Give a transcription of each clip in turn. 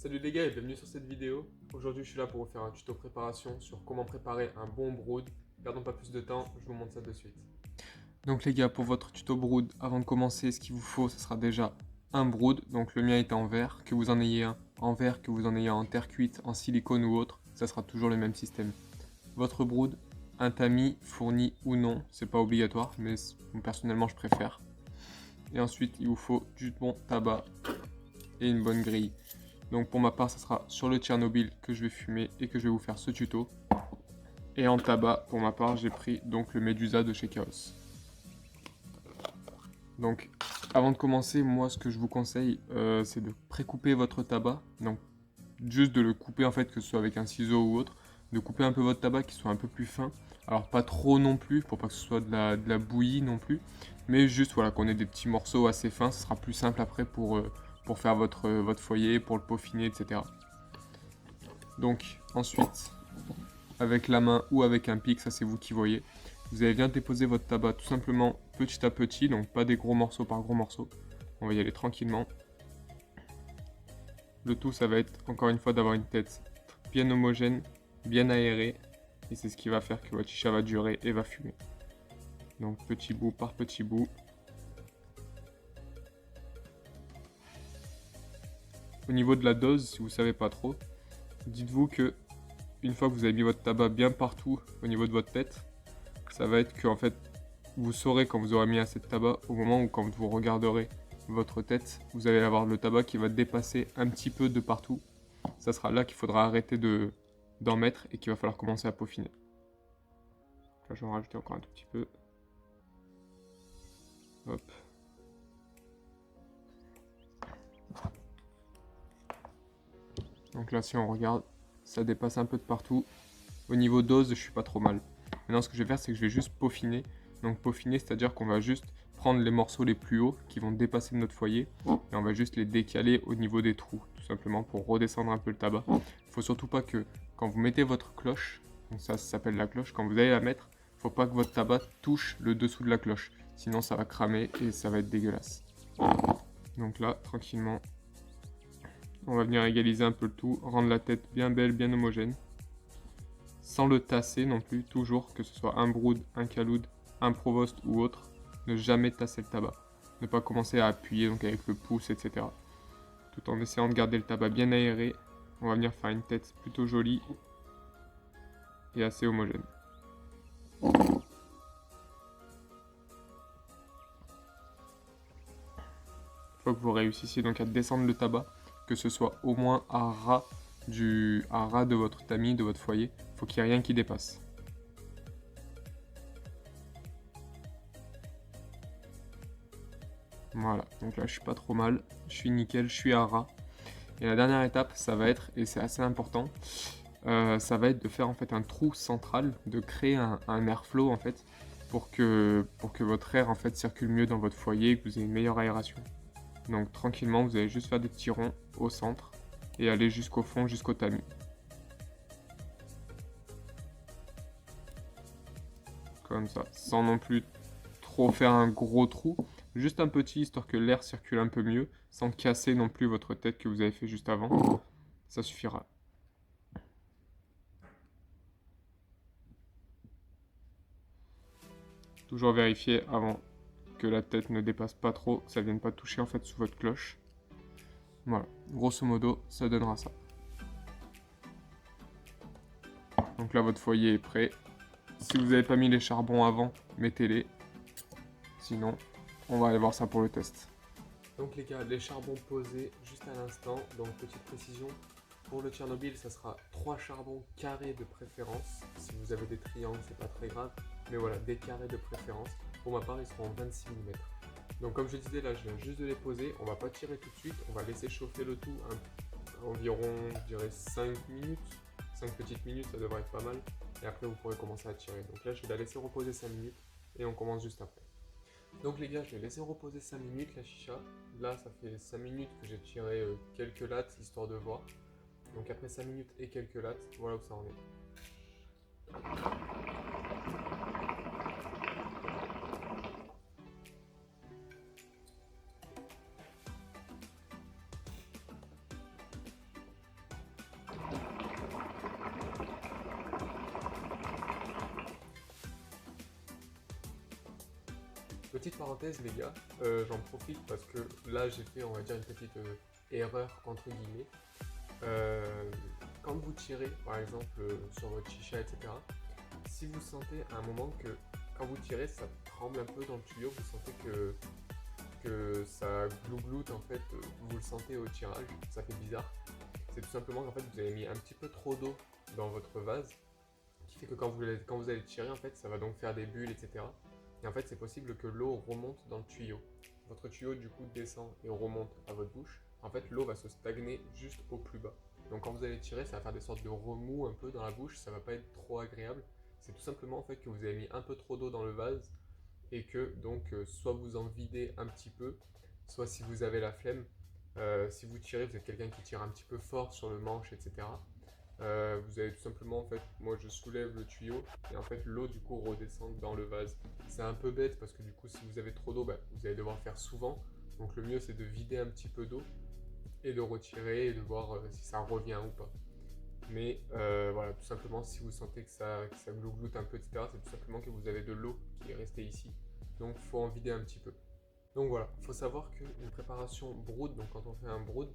Salut les gars et bienvenue sur cette vidéo. Aujourd'hui je suis là pour vous faire un tuto préparation sur comment préparer un bon brood. Perdons pas plus de temps, je vous montre ça de suite. Donc les gars, pour votre tuto brood, avant de commencer, ce qu'il vous faut, ce sera déjà un brood. Donc le mien est en verre, que vous en ayez un en verre, que vous en ayez un en terre cuite, en silicone ou autre, ça sera toujours le même système. Votre brood, un tamis, fourni ou non, c'est pas obligatoire, mais personnellement je préfère. Et ensuite il vous faut du bon tabac et une bonne grille. Donc pour ma part, ça sera sur le Tchernobyl que je vais fumer et que je vais vous faire ce tuto. Et en tabac, pour ma part, j'ai pris donc le Medusa de chez Chaos. Donc avant de commencer, moi ce que je vous conseille, c'est de pré-couper votre tabac. Donc juste de le couper en fait, que ce soit avec un ciseau ou autre. De couper un peu votre tabac qui soit un peu plus fin. Alors pas trop non plus, pour pas que ce soit de la bouillie non plus. Mais juste voilà, qu'on ait des petits morceaux assez fins, ce sera plus simple après pour faire votre foyer, pour le peaufiner, etc. Donc ensuite, avec la main ou avec un pic, ça c'est vous qui voyez, vous allez bien déposer votre tabac tout simplement petit à petit, donc pas des gros morceaux par gros morceaux. On va y aller tranquillement. Le tout, ça va être encore une fois d'avoir une tête bien homogène, bien aérée, et c'est ce qui va faire que votre chicha va durer et va fumer. Donc petit bout par petit bout. Au niveau de la dose, si vous savez pas trop, dites-vous que une fois que vous avez mis votre tabac bien partout au niveau de votre tête, ça va être que en fait, vous saurez quand vous aurez mis assez de tabac au moment où quand vous regarderez votre tête, vous allez avoir le tabac qui va dépasser un petit peu de partout. Ça sera là qu'il faudra arrêter d'en mettre et qu'il va falloir commencer à peaufiner. Là, je vais en rajouter encore un tout petit peu. Hop. Donc là, si on regarde, ça dépasse un peu de partout. Au niveau dose, je suis pas trop mal. Maintenant, ce que je vais faire, c'est que je vais juste peaufiner. Donc peaufiner, c'est-à-dire qu'on va juste prendre les morceaux les plus hauts qui vont dépasser notre foyer et on va juste les décaler au niveau des trous, tout simplement pour redescendre un peu le tabac. Il faut surtout pas que quand vous mettez votre cloche, donc ça s'appelle la cloche, quand vous allez la mettre, il faut pas que votre tabac touche le dessous de la cloche, sinon ça va cramer et ça va être dégueulasse. Donc là, tranquillement, on va venir égaliser un peu le tout, rendre la tête bien belle, bien homogène. Sans le tasser non plus, toujours, que ce soit un brood, un caloud, un provost ou autre, ne jamais tasser le tabac. Ne pas commencer à appuyer donc avec le pouce, etc. Tout en essayant de garder le tabac bien aéré, on va venir faire une tête plutôt jolie et assez homogène. Une fois que vous réussissiez donc à descendre le tabac, que ce soit au moins à ras de votre tamis, de votre foyer, il faut qu'il n'y ait rien qui dépasse. Voilà, donc là je suis pas trop mal, je suis nickel, je suis à ras. Et la dernière étape, ça va être, et c'est assez important, ça va être de faire en fait un trou central, de créer un airflow en fait, pour que votre air en fait circule mieux dans votre foyer, que vous ayez une meilleure aération. Donc tranquillement, vous allez juste faire des petits ronds au centre et aller jusqu'au fond, jusqu'au tamis. Comme ça, sans non plus trop faire un gros trou, juste un petit histoire que l'air circule un peu mieux, sans casser non plus votre tête que vous avez fait juste avant. Ça suffira. Toujours vérifier avant que la tête ne dépasse pas trop, que ça ne vienne pas toucher en fait sous votre cloche. Voilà, grosso modo, ça donnera ça. Donc là, votre foyer est prêt. Si vous n'avez pas mis les charbons avant, mettez-les. Sinon, on va aller voir ça pour le test. Donc les gars, les charbons posés juste à l'instant. Donc petite précision, pour le Tchernobyl, ça sera 3 charbons carrés de préférence. Si vous avez des triangles, c'est pas très grave. Mais voilà, des carrés de préférence. Pour ma part, ils seront en 26 mm. Donc comme je disais, là, je viens juste de les poser. On va pas tirer tout de suite. On va laisser chauffer le tout environ, je dirais, 5 minutes. 5 petites minutes, ça devrait être pas mal. Et après, vous pourrez commencer à tirer. Donc là, je vais la laisser reposer 5 minutes. Et on commence juste après. Donc les gars, je vais laisser reposer 5 minutes la chicha. Là, ça fait 5 minutes que j'ai tiré quelques lattes, histoire de voir. Donc après 5 minutes et quelques lattes, voilà où ça en est. Petite parenthèse les gars, j'en profite parce que là j'ai fait on va dire une petite erreur entre guillemets. Euh, Quand vous tirez par exemple sur votre chicha etc, si vous sentez à un moment que quand vous tirez ça tremble un peu dans le tuyau, vous sentez que ça glougloute en fait, vous le sentez au tirage, ça fait bizarre. C'est tout simplement qu'en fait vous avez mis un petit peu trop d'eau dans votre vase, qui fait que quand vous allez tirer en fait ça va donc faire des bulles etc. Et en fait c'est possible que l'eau remonte dans le tuyau. Votre tuyau du coup descend et remonte à votre bouche. En fait l'eau va se stagner juste au plus bas. Donc quand vous allez tirer ça va faire des sortes de remous un peu dans la bouche, ça va pas être trop agréable. C'est tout simplement en fait que vous avez mis un peu trop d'eau dans le vase et que donc soit vous en videz un petit peu, soit si vous avez la flemme, si vous tirez, vous êtes quelqu'un qui tire un petit peu fort sur le manche, etc. Vous allez tout simplement, en fait, moi je soulève le tuyau et en fait l'eau du coup redescend dans le vase. C'est un peu bête parce que du coup si vous avez trop d'eau, bah, vous allez devoir le faire souvent. Donc le mieux c'est de vider un petit peu d'eau et de retirer et de voir si ça revient ou pas. Mais voilà, tout simplement, si vous sentez que ça glougloute un peu, etc., c'est tout simplement que vous avez de l'eau qui est restée ici. Donc, il faut en vider un petit peu. Donc voilà, il faut savoir qu'une préparation brood, donc quand on fait un brood,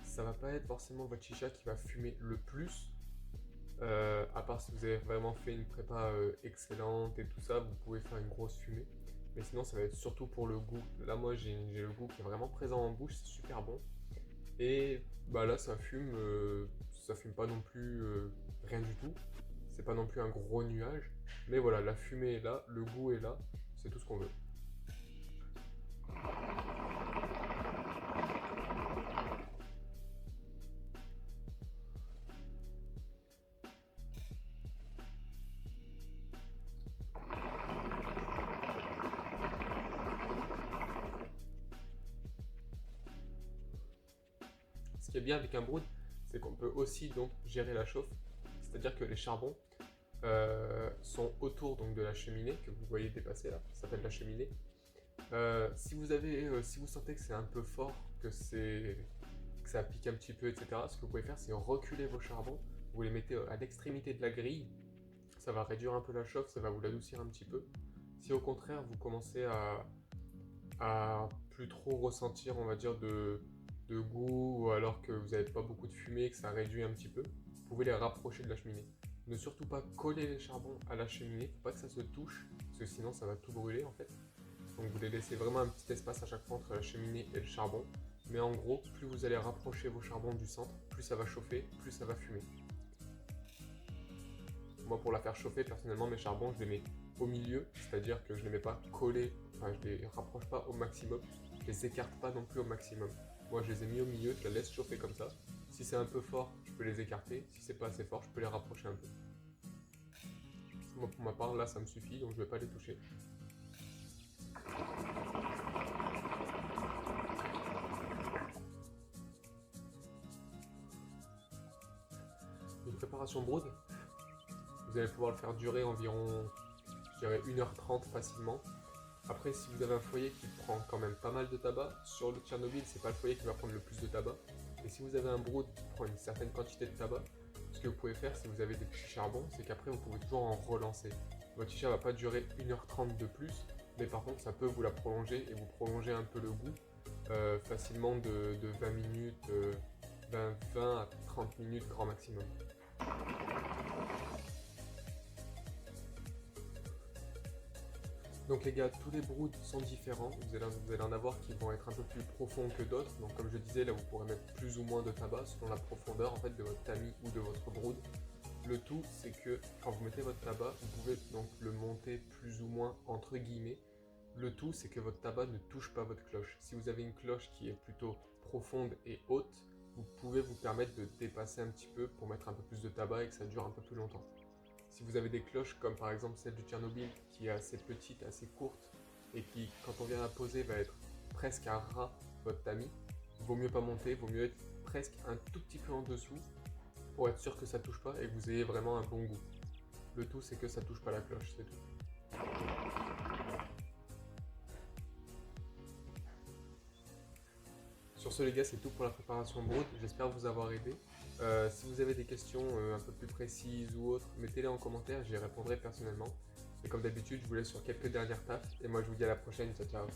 ça va pas être forcément votre chicha qui va fumer le plus. À part si vous avez vraiment fait une prépa excellente et tout ça, vous pouvez faire une grosse fumée. Mais sinon, ça va être surtout pour le goût. Là, moi, j'ai le goût qui est vraiment présent en bouche, c'est super bon. Et bah là, ça fume pas non plus rien du tout. C'est pas non plus un gros nuage. Mais voilà, la fumée est là, le goût est là, c'est tout ce qu'on veut. Ce qui est bien avec un brood, c'est qu'on peut aussi donc gérer la chauffe. C'est-à-dire que les charbons sont autour donc de la cheminée que vous voyez dépasser là, ça s'appelle la cheminée. Si vous sentez que c'est un peu fort, que ça pique un petit peu, etc., ce que vous pouvez faire, c'est reculer vos charbons, vous les mettez à l'extrémité de la grille, ça va réduire un peu la chauffe, ça va vous l'adoucir un petit peu. Si au contraire, vous commencez à plus trop ressentir, on va dire, de goût, ou alors que vous n'avez pas beaucoup de fumée, que ça réduit un petit peu, vous pouvez les rapprocher de la cheminée. Ne surtout pas coller les charbons à la cheminée, faut pas que ça se touche, parce que sinon ça va tout brûler en fait. Donc vous les laissez vraiment un petit espace à chaque fois entre la cheminée et le charbon. Mais en gros, plus vous allez rapprocher vos charbons du centre, plus ça va chauffer, plus ça va fumer. Moi pour la faire chauffer, personnellement mes charbons je les mets au milieu, c'est-à-dire que je ne les mets pas collés, enfin je les rapproche pas au maximum, je les écarte pas non plus au maximum. Moi je les ai mis au milieu, je les laisse chauffer comme ça. Si c'est un peu fort, je peux les écarter, si c'est pas assez fort, je peux les rapprocher un peu. Moi pour ma part là ça me suffit, donc je vais pas les toucher. Une préparation brood, vous allez pouvoir le faire durer environ, je dirais 1h30 facilement. Après, si vous avez un foyer qui prend quand même pas mal de tabac, sur le Tchernobyl, c'est pas le foyer qui va prendre le plus de tabac. Et si vous avez un brood qui prend une certaine quantité de tabac, ce que vous pouvez faire si vous avez des petits charbons, c'est qu'après vous pouvez toujours en relancer. Votre chicha va pas durer 1h30 de plus, mais par contre ça peut vous la prolonger et vous prolonger un peu le goût facilement de 20 minutes, 20 à 30 minutes grand maximum. Donc les gars, tous les broods sont différents, vous allez en avoir qui vont être un peu plus profonds que d'autres, donc comme je disais, là vous pourrez mettre plus ou moins de tabac selon la profondeur en fait de votre tamis ou de votre brood. Le tout c'est que quand vous mettez votre tabac, vous pouvez donc le monter plus ou moins entre guillemets. Le tout c'est que votre tabac ne touche pas votre cloche. Si vous avez une cloche qui est plutôt profonde et haute, vous pouvez vous permettre de dépasser un petit peu pour mettre un peu plus de tabac et que ça dure un peu plus longtemps. Si vous avez des cloches comme par exemple celle du Tchernobyl qui est assez petite, assez courte et qui quand on vient la poser va être presque à ras votre tamis, vaut mieux pas monter, vaut mieux être presque un tout petit peu en dessous pour être sûr que ça touche pas et que vous ayez vraiment un bon goût. Le tout c'est que ça touche pas la cloche, c'est tout. Sur ce les gars, c'est tout pour la préparation brood, j'espère vous avoir aidé. Si vous avez des questions un peu plus précises ou autres, mettez-les en commentaire, j'y répondrai personnellement. Et comme d'habitude, je vous laisse sur quelques dernières tafs. Et moi, je vous dis à la prochaine. Ciao, ciao.